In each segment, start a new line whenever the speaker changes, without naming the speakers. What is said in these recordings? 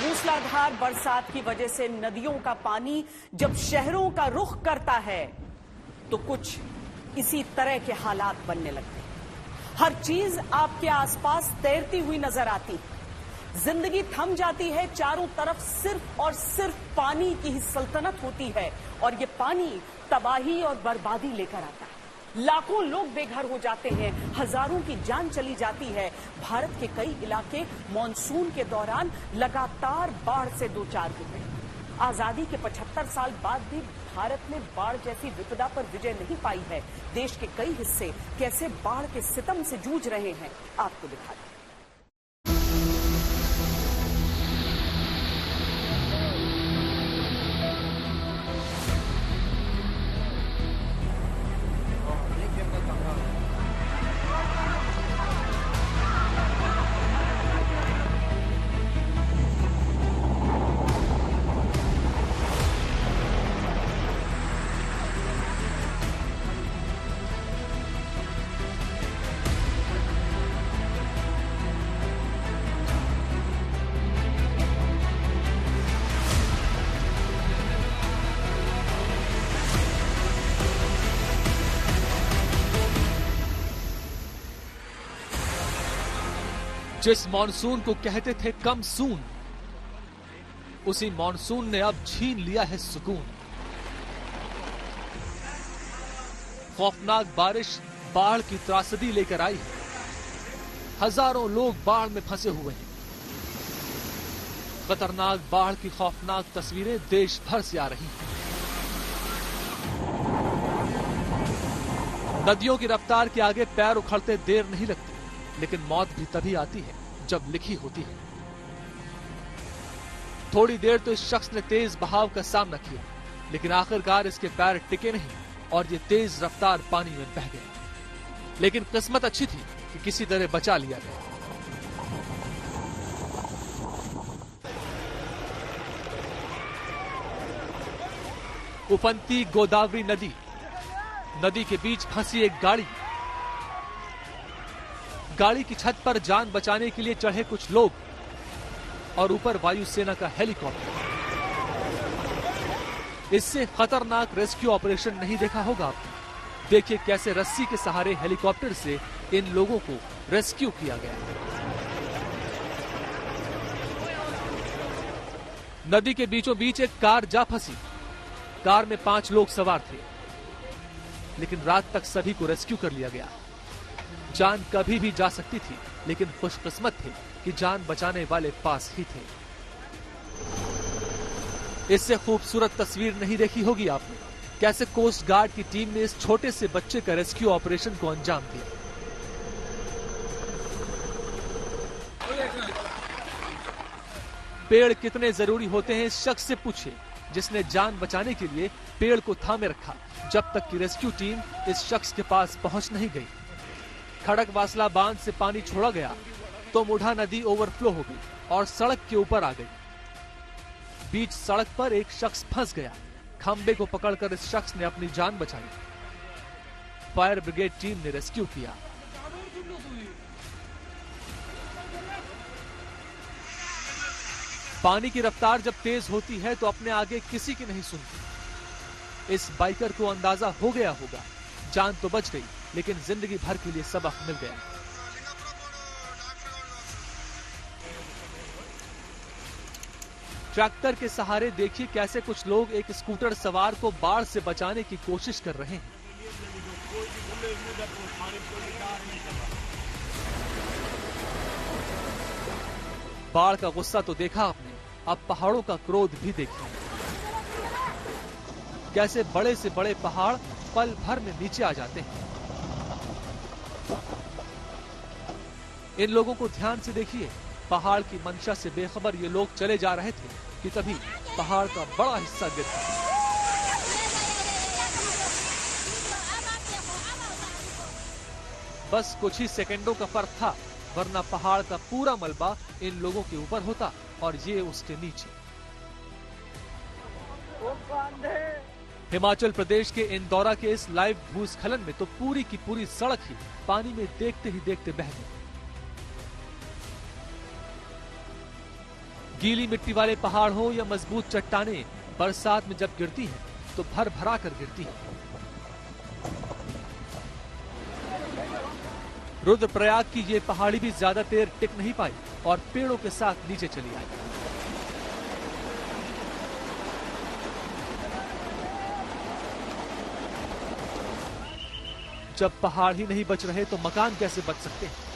मूसलाधार बरसात की वजह से नदियों का पानी जब शहरों का रुख करता है तो कुछ इसी तरह के हालात बनने लगते हैं। हर चीज आपके आसपास तैरती हुई नजर आती है। जिंदगी थम जाती है। चारों तरफ सिर्फ और सिर्फ पानी की ही सल्तनत होती है और ये पानी तबाही और बर्बादी लेकर आता है। लाखों लोग बेघर हो जाते हैं, हजारों की जान चली जाती है। भारत के कई इलाके मॉनसून के दौरान लगातार बाढ़ से दो चार हुए। आजादी के 75 साल बाद भी भारत ने बाढ़ जैसी विपदा पर विजय नहीं पाई है। देश के कई हिस्से कैसे बाढ़ के सितम से जूझ रहे हैं, आपको दिखा दें।
जिस मॉनसून को कहते थे कम सून, उसी मॉनसून ने अब छीन लिया है सुकून। खौफनाक बारिश बाढ़ की त्रासदी लेकर आई है। हजारों लोग बाढ़ में फंसे हुए हैं। खतरनाक बाढ़ की खौफनाक तस्वीरें देश भर से आ रही हैं। नदियों की रफ्तार के आगे पैर उखड़ते देर नहीं लगती, लेकिन मौत भी तभी आती है जब लिखी होती है। थोड़ी देर तो इस शख्स ने तेज बहाव का सामना किया, लेकिन आखिरकार इसके पैर टिके नहीं और ये तेज रफ्तार पानी में बह गया। लेकिन किस्मत अच्छी थी कि किसी तरह बचा लिया गया। उफनती गोदावरी नदी, नदी के बीच फंसी एक गाड़ी। गाड़ी की छत पर जान बचाने के लिए चढ़े कुछ लोग और ऊपर वायुसेना का हेलीकॉप्टर। इससे खतरनाक रेस्क्यू ऑपरेशन नहीं देखा होगा आपने। देखिए कैसे रस्सी के सहारे हेलीकॉप्टर से इन लोगों को रेस्क्यू किया गया। नदी के बीचों बीच एक कार जा फंसी। कार में 5 लोग सवार थे, लेकिन रात तक सभी को रेस्क्यू कर लिया गया। जान कभी भी जा सकती थी, लेकिन खुशकिस्मत थे कि जान बचाने वाले पास ही थे। इससे खूबसूरत तस्वीर नहीं देखी होगी आपने, कैसे कोस्ट गार्ड की टीम ने इस छोटे से बच्चे का रेस्क्यू ऑपरेशन को अंजाम दिया। पेड़ कितने जरूरी होते हैं इस शख्स से पूछिए, जिसने जान बचाने के लिए पेड़ को थामे रखा जब तक कि रेस्क्यू टीम इस शख्स के पास पहुंच नहीं गई। खड़कवासला बांध से पानी छोड़ा गया तो मुढ़ा नदी ओवरफ्लो हो गई और सड़क के ऊपर आ गई। बीच सड़क पर एक शख्स फंस गया। खंबे को पकड़कर इस शख्स ने अपनी जान बचाई। फायर ब्रिगेड टीम ने रेस्क्यू किया। पानी की रफ्तार जब तेज होती है तो अपने आगे किसी की नहीं सुनती। इस बाइकर को अंदाजा हो गया होगा, जान तो बच गई, लेकिन जिंदगी भर के लिए सबक मिल गया। ट्रैक्टर के सहारे देखिए कैसे कुछ लोग एक स्कूटर सवार को बाढ़ से बचाने की कोशिश कर रहे हैं। बाढ़ का गुस्सा तो देखा आपने, अब पहाड़ों का क्रोध भी देखिए। कैसे बड़े से बड़े पहाड़ पल भर में नीचे आ जाते हैं। इन लोगों को ध्यान से देखिए। पहाड़ की मंशा से बेखबर ये लोग चले जा रहे थे कि तभी पहाड़ का बड़ा हिस्सा गिर गया। बस कुछ ही सेकंडों का फर्क था, वरना पहाड़ का पूरा मलबा इन लोगों के ऊपर होता और ये उसके नीचे। हिमाचल प्रदेश के इंदौरा के इस लाइव भूस्खलन में तो पूरी की पूरी सड़क ही पानी में देखते ही देखते बह गई। गीली मिट्टी वाले पहाड़ हो या मजबूत चट्टानें, बरसात में जब गिरती हैं तो भर भरा कर गिरती हैं। रुद्रप्रयाग की ये पहाड़ी भी ज्यादा देर टिक नहीं पाई और पेड़ों के साथ नीचे चली आई। जब पहाड़ ही नहीं बच रहे तो मकान कैसे बच सकते हैं?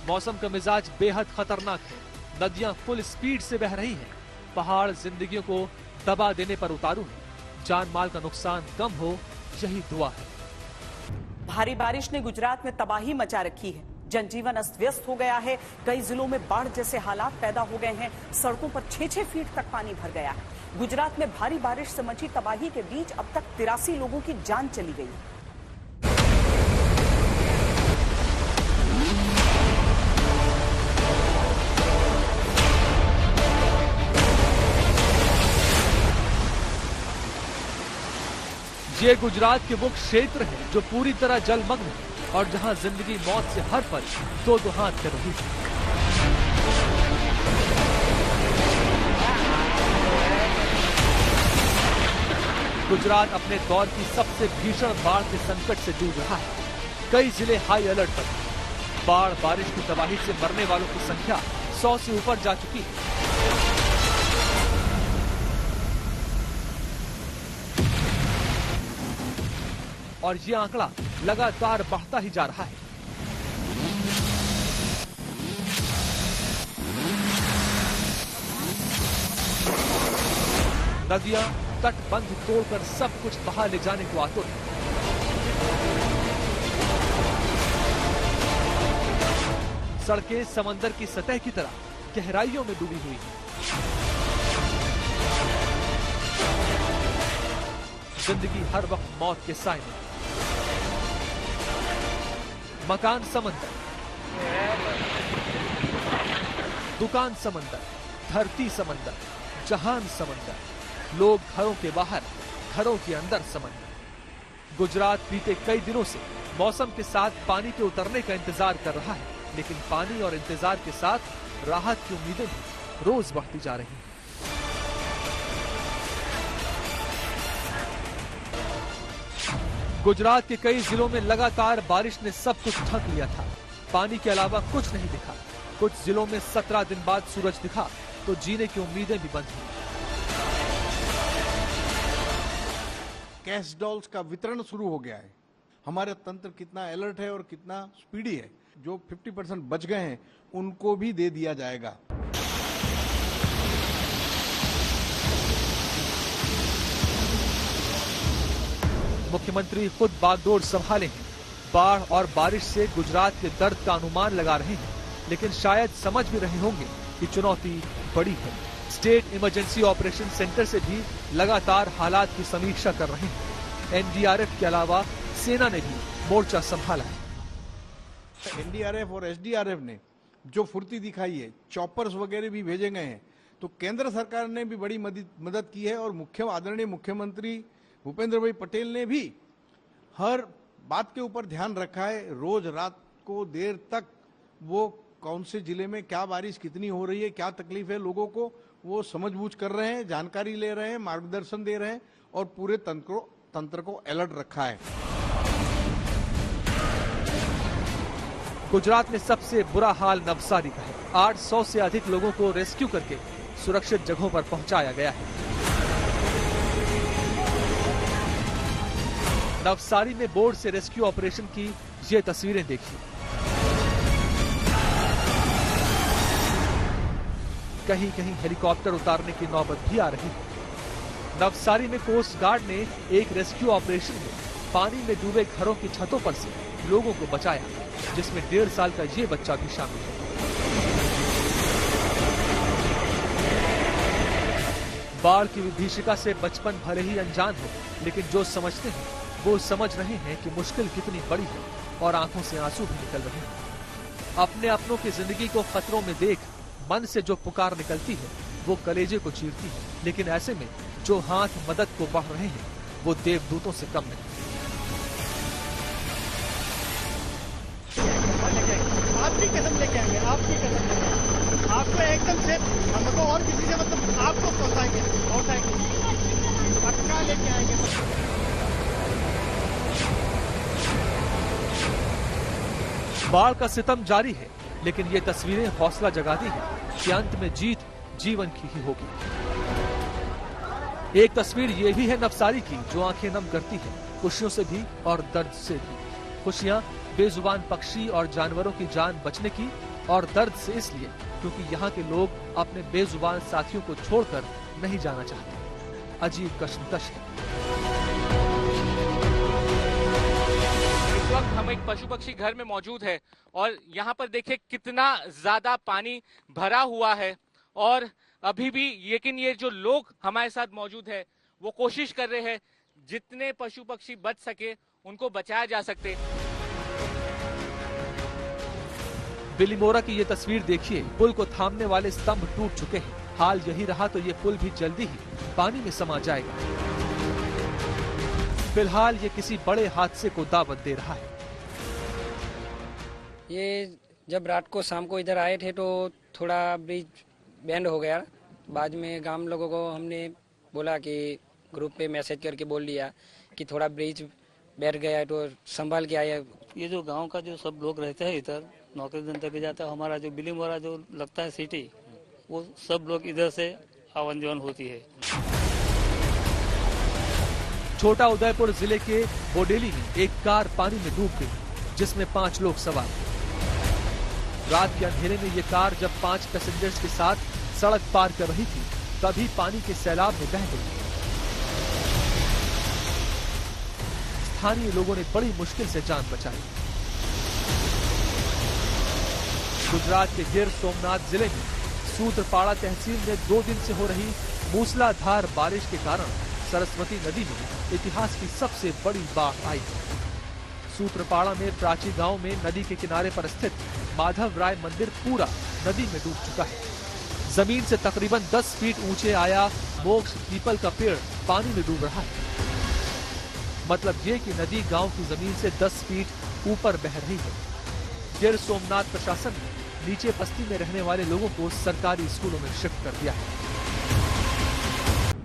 मौसम का मिजाज बेहद खतरनाक है। नदियां फुल स्पीड से बह रही हैं। पहाड़ जिंदगियों को दबा देने पर उतारू है। जान माल का नुकसान कम हो, यही दुआ है।
भारी बारिश ने गुजरात में तबाही मचा रखी है। जनजीवन अस्त व्यस्त हो गया है। कई जिलों में बाढ़ जैसे हालात पैदा हो गए हैं। सड़कों पर 6-6 फीट तक पानी भर गया है। गुजरात में भारी बारिश से मची तबाही के बीच अब तक 83 लोगों की जान चली गई।
ये गुजरात के वो क्षेत्र है जो पूरी तरह जलमग्न है और जहां जिंदगी मौत से हर पल दो हाथ कर रही है। गुजरात अपने दौर की सबसे भीषण बाढ़ के संकट से जूझ रहा है। कई जिले हाई अलर्ट पर हैं। बाढ़ बारिश की तबाही से मरने वालों की संख्या 100 से ऊपर जा चुकी है। और ये आंकड़ा लगातार बढ़ता ही जा रहा है। नदियां तटबंध तोड़कर सब कुछ बहा ले जाने को आतुर है। सड़कें समंदर की सतह की तरह गहराइयों में डूबी हुई हैं। जिंदगी हर वक्त मौत के साए में। मकान समंदर, दुकान समंदर, धरती समंदर, जहान समंदर, लोग घरों के बाहर, घरों के अंदर समंदर। गुजरात बीते कई दिनों से मौसम के साथ पानी के उतरने का इंतजार कर रहा है, लेकिन पानी और इंतजार के साथ राहत की उम्मीदें भी रोज बढ़ती जा रही हैं। गुजरात के कई जिलों में लगातार बारिश ने सब कुछ ढक लिया था। पानी के अलावा कुछ नहीं दिखा। कुछ जिलों में 17 दिन बाद सूरज दिखा तो जीने की उम्मीदें भी बंद हुई।
कैश डॉल्स का वितरण शुरू हो गया है। हमारा तंत्र कितना अलर्ट है और कितना स्पीडी है। जो 50% बच गए हैं उनको भी दे दिया जाएगा।
मुख्यमंत्री खुद बागडोर संभाले हैं। बाढ़ और बारिश से गुजरात के दर्द का अनुमान लगा रहे हैं, लेकिन शायद समझ भी रहे होंगे कि चुनौती बड़ी है। स्टेट इमरजेंसी ऑपरेशन सेंटर से भी लगातार हालात की समीक्षा कर रहे हैं। एनडीआरएफ के अलावा सेना ने भी मोर्चा संभाला है।
एनडीआरएफ और एसडीआरएफ ने जो फुर्ती दिखाई है, चॉपर्स वगैरह भी भेजे गए हैं, तो केंद्र सरकार ने भी बड़ी मदद की है। और आदरणीय मुख्यमंत्री भूपेंद्र भाई पटेल ने भी हर बात के ऊपर ध्यान रखा है। रोज रात को देर तक वो कौन से जिले में क्या बारिश कितनी हो रही है, क्या तकलीफ है लोगों को, वो समझबूझ कर रहे हैं, जानकारी ले रहे हैं, मार्गदर्शन दे रहे हैं और पूरे तंत्र को अलर्ट रखा है।
गुजरात में सबसे बुरा हाल नवसारी का है। 800 से अधिक लोगों को रेस्क्यू करके सुरक्षित जगहों पर पहुंचाया गया है। नवसारी में बोट से रेस्क्यू ऑपरेशन की ये तस्वीरें देखिए। कहीं कहीं हेलीकॉप्टर उतारने की नौबत भी आ रही है। नवसारी में कोस्ट गार्ड ने एक रेस्क्यू ऑपरेशन में पानी में डूबे घरों की छतों पर से लोगों को बचाया, जिसमें 1.5 साल का ये बच्चा भी शामिल है। बाढ़ की विभीषिका से बचपन भले ही अनजान हो, लेकिन जो समझते हैं वो समझ रहे हैं कि मुश्किल कितनी बड़ी है और आंखों से आंसू भी निकल रहे हैं। अपने अपनों की जिंदगी को खतरों में देख मन से जो पुकार निकलती है वो कलेजे को चीरती है, लेकिन ऐसे में जो हाथ मदद को बढ़ रहे हैं वो देवदूतों से कम नहीं।
आपकी कसम लेके आएंगे, आपकी कसम। से हमको और किसी से मतलब आपको पहुंचाएंगे पक्का लेके आएंगे।
बाढ़ का सितम जारी है, लेकिन ये तस्वीरें हौसला जगाती हैं कि अंत में जीत जीवन की ही होगी। एक तस्वीर ये भी है नवसारी की, जो आंखें नम करती है, खुशियों से भी और दर्द से भी। खुशियां बेजुबान पक्षी और जानवरों की जान बचने की, और दर्द से इसलिए क्योंकि यहाँ के लोग अपने बेजुबान साथियों को छोड़कर नहीं जाना चाहते। अजीब कश्मकश है।
इस वक्त हम एक पशु पक्षी घर में मौजूद है और यहाँ पर देखिए कितना ज्यादा पानी भरा हुआ है, और अभी भी लेकिन ये जो लोग हमारे साथ मौजूद है वो कोशिश कर रहे हैं जितने पशु पक्षी बच सके उनको बचाया जा सके।
बिलीमोरा की ये तस्वीर देखिए, पुल को थामने वाले स्तंभ टूट चुके हैं। हाल यही रहा तो ये पुल भी जल्दी ही पानी में समा जाएगा। फिलहाल ये किसी बड़े हादसे को दावत दे रहा है।
ये जब रात को शाम को इधर आए थे तो थोड़ा ब्रिज बैंड हो गया। बाद में गांव लोगों को हमने बोला कि ग्रुप पे मैसेज करके बोल दिया कि थोड़ा ब्रिज बैठ गया है तो संभाल के आया।
ये जो गांव का जो सब लोग रहते हैं इधर नौकरी धंधे पे जाता है, हमारा जो बिलीमोरा जो लगता है सिटी, वो सब लोग इधर से आवन जावन होती है।
छोटा उदयपुर जिले के बोडेली में एक कार पानी में डूब गई, जिसमें 5 लोग सवार थे। रात के अंधेरे में ये कार जब 5 पैसेंजर्स के साथ सड़क पार कर रही थी, तभी पानी के सैलाब में बह गई। स्थानीय लोगों ने बड़ी मुश्किल से जान बचाई। गुजरात के गिर सोमनाथ जिले में सूत्रपाड़ा तहसील में 2 दिन से हो रही मूसलाधार बारिश के कारण सरस्वती नदी में इतिहास की सबसे बड़ी बाढ़ आई है। सूत्रपाड़ा में प्राची गांव में नदी के किनारे पर स्थित माधव राय मंदिर पूरा नदी में डूब चुका है। जमीन से तकरीबन 10 फीट ऊंचे आया मोक्ष पीपल का पेड़ पानी में डूब रहा है। मतलब ये कि नदी गांव की जमीन से 10 फीट ऊपर बह रही है। गिर सोमनाथ प्रशासन ने नीचे बस्ती में रहने वाले लोगों को सरकारी स्कूलों में शिफ्ट कर दिया है।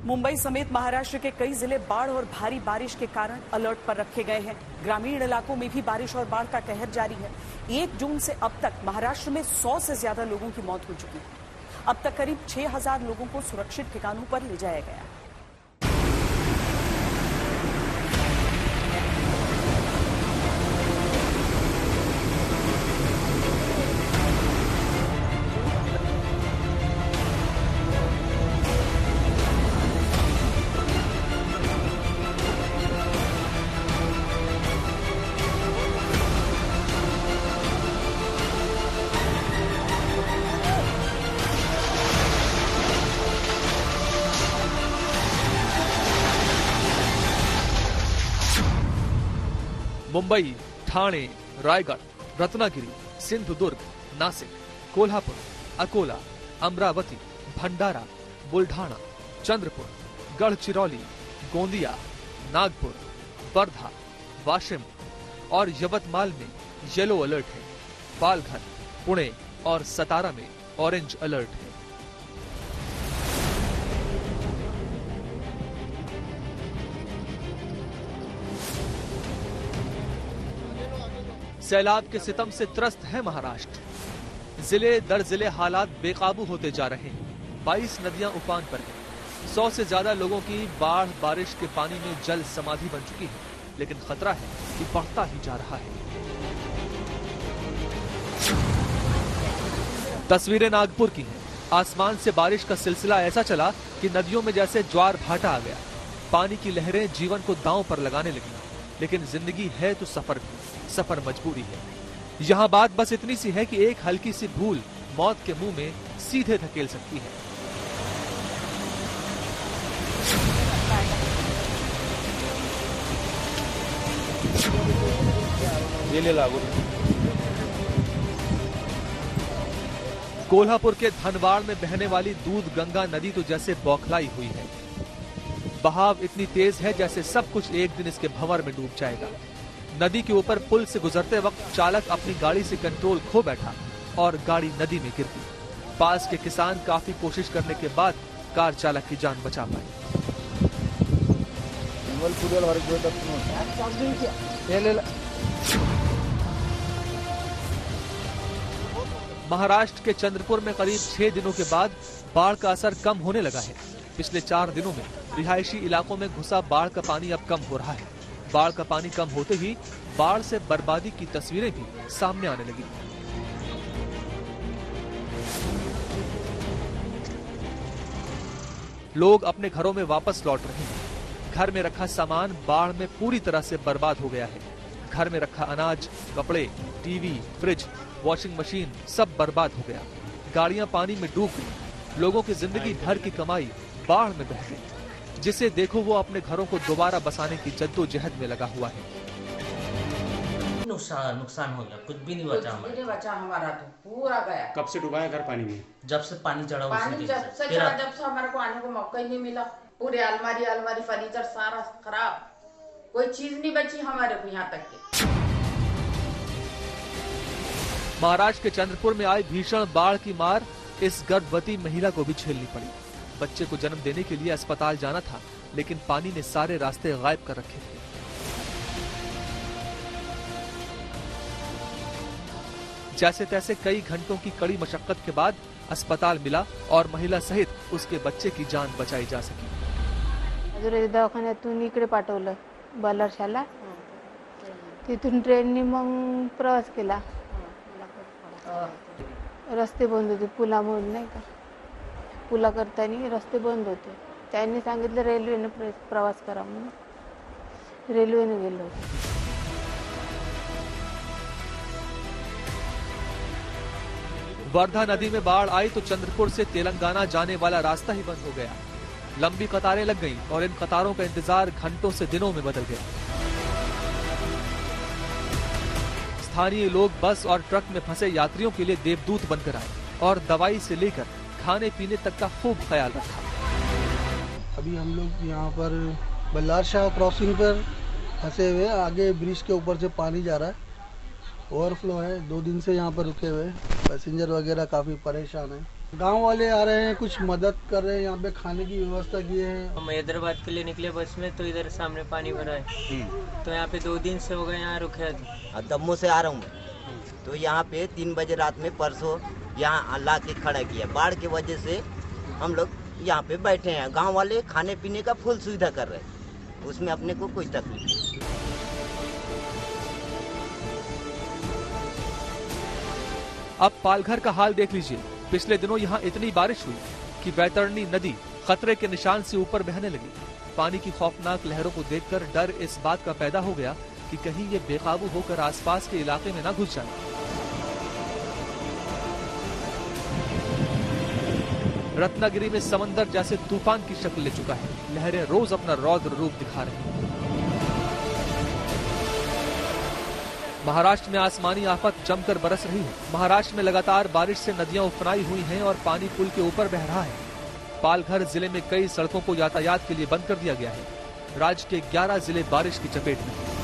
मुंबई समेत महाराष्ट्र के कई जिले बाढ़ और भारी बारिश के कारण अलर्ट पर रखे गए हैं। ग्रामीण इलाकों में भी बारिश और बाढ़ का कहर जारी है। 1 जून से अब तक महाराष्ट्र में 100 से ज्यादा लोगों की मौत हो चुकी है। अब तक करीब 6000 लोगों को सुरक्षित ठिकानों पर ले जाया गया।
मुंबई, ठाणे, रायगढ़, रत्नागिरी, सिंधुदुर्ग, नासिक, कोल्हापुर, अकोला, अमरावती, भंडारा, बुल्ढाना, चंद्रपुर, गढ़चिरौली, गोंदिया, नागपुर, वर्धा, वाशिम और यवतमाल में येलो अलर्ट है। पालघर, पुणे और सतारा में ऑरेंज अलर्ट है। सैलाब के सितम से त्रस्त है महाराष्ट्र। जिले दर जिले हालात बेकाबू होते जा रहे हैं। 22 नदियां उफान पर हैं। 100 से ज्यादा लोगों की बाढ़ बारिश के पानी में जल समाधि बन चुकी है, लेकिन खतरा है कि बढ़ता ही जा रहा है। तस्वीरें नागपुर की हैं। आसमान से बारिश का सिलसिला ऐसा चला कि नदियों में जैसे ज्वार भाटा आ गया। पानी की लहरें जीवन को दांव पर लगाने लगी। लेकिन जिंदगी है तो सफर भी, सफर मजबूरी है। यहाँ बात बस इतनी सी है कि एक हल्की सी भूल मौत के मुंह में सीधे धकेल सकती है।
ये ले लागू।
कोल्हापुर के धनवाड़ में बहने वाली दूध गंगा नदी तो जैसे बौखलाई हुई है। बहाव इतनी तेज है जैसे सब कुछ एक दिन इसके भंवर में डूब जाएगा। नदी के ऊपर पुल से गुजरते वक्त चालक अपनी गाड़ी से कंट्रोल खो बैठा और गाड़ी नदी में गिर गई। पास के किसान काफी कोशिश करने के बाद कार चालक की जान बचा पाए। महाराष्ट्र के चंद्रपुर में करीब 6 दिनों के बाद बाढ़ का असर कम होने लगा है। पिछले 4 दिनों में रिहायशी इलाकों में घुसा बाढ़ का पानी अब कम हो रहा है। बाढ़ का पानी कम होते ही बाढ़ से बर्बादी की तस्वीरें भी सामने आने लगी। लोग अपने घरों में वापस लौट रहे हैं। घर में रखा सामान बाढ़ में पूरी तरह से बर्बाद हो गया है। घर में रखा अनाज, कपड़े, टीवी, फ्रिज, वॉशिंग मशीन सब बर्बाद हो गया। गाड़ियां पानी में डूब गई। लोगों की जिंदगी भर की कमाई बाढ़ में बह गई। जिसे देखो वो अपने घरों को दोबारा बसाने की जद्दोजहद में लगा हुआ है।
नुकसान हो गया, कुछ भी नहीं बचा हमारा।
नहीं बचा हमारा, तो पूरा गया।
कब से डूबा है घर पानी में?
जब से पानी चढ़ा उसी
पानी
दिन
जब से चढ़ा, जब से हमारे को आने को मौका ही नहीं मिला। पूरे अलमारी फर्नीचर सारा खराब, कोई चीज नहीं बची हमारे को यहाँ तक के।
महाराष्ट्र के चंद्रपुर में आई भीषण बाढ़ की मार इस गर्भवती महिला को भी झेलनी पड़ी। बच्चे को जन्म देने के लिए अस्पताल जाना था, लेकिन पानी ने सारे रास्ते गायब कर रखे थे। जैसे तैसे कई घंटों की कड़ी मशक्कत के बाद अस्पताल मिला और महिला सहित उसके बच्चे की जान बचाई जा सकी।
दवाखान्यातून इकडे पाठवलं बलारशाला, तिथून ट्रेननी मग प्रवास केला। रस्ते बंद होते पुलामुळे, नाही का, पुला करताना रस्ते बंद होते। त्यांनी सांगितलं रेल्वेने प्रवास करा म्हणून, रेल्वेने गेलो।
वर्धा नदी में बाढ़ आई तो चंद्रपुर से तेलंगाना जाने वाला रास्ता ही बंद हो गया। लंबी कतारें लग गईं और इन कतारों का इंतजार घंटों से दिनों में बदल गया। स्थानीय लोग बस और ट्रक में फंसे यात्रियों के लिए देवदूत बनकर आए और दवाई से लेकर खाने पीने तक का खूब ख्याल रखा।
अभी हम लोग यहाँ पर बल्लारशाह क्रॉसिंग पर फंसे हुए, आगे ब्रिज के ऊपर से पानी जा रहा है, ओवरफ्लो है। 2 दिन से यहाँ पर रुके हुए, पैसेंजर वगैरह काफ़ी परेशान हैं। गांव वाले आ रहे हैं, कुछ मदद कर रहे हैं, यहाँ पे खाने की व्यवस्था की है।
हम हैदराबाद के लिए निकले बस में, तो इधर सामने पानी भरा है, तो यहाँ पे 2 दिन से हो गए यहाँ रुके।
दम्मू से आ रहा हूँ मैं, तो यहाँ पे 3 बजे रात में परसों यहाँ ला के खड़ा किया। बाढ़ की वजह से हम लोग यहाँ पे बैठे हैं। गाँव वाले खाने पीने का फुल सुविधा कर रहे हैं, उसमें अपने को कोई तकलीफ नहीं।
अब पालघर का हाल देख लीजिए। पिछले दिनों यहाँ इतनी बारिश हुई कि बैतरणी नदी खतरे के निशान से ऊपर बहने लगी। पानी की खौफनाक लहरों को देखकर डर इस बात का पैदा हो गया कि कहीं ये बेकाबू होकर आसपास के इलाके में न घुस जाए। रत्नागिरी में समंदर जैसे तूफान की शक्ल ले चुका है। लहरें रोज अपना रौद्र रूप दिखा रही हैं। महाराष्ट्र में आसमानी आफत जमकर बरस रही है। महाराष्ट्र में लगातार बारिश से नदियां उफनाई हुई हैं और पानी पुल के ऊपर बह रहा है। पालघर जिले में कई सड़कों को यातायात के लिए बंद कर दिया गया है। राज्य के 11 जिले बारिश की चपेट में हैं।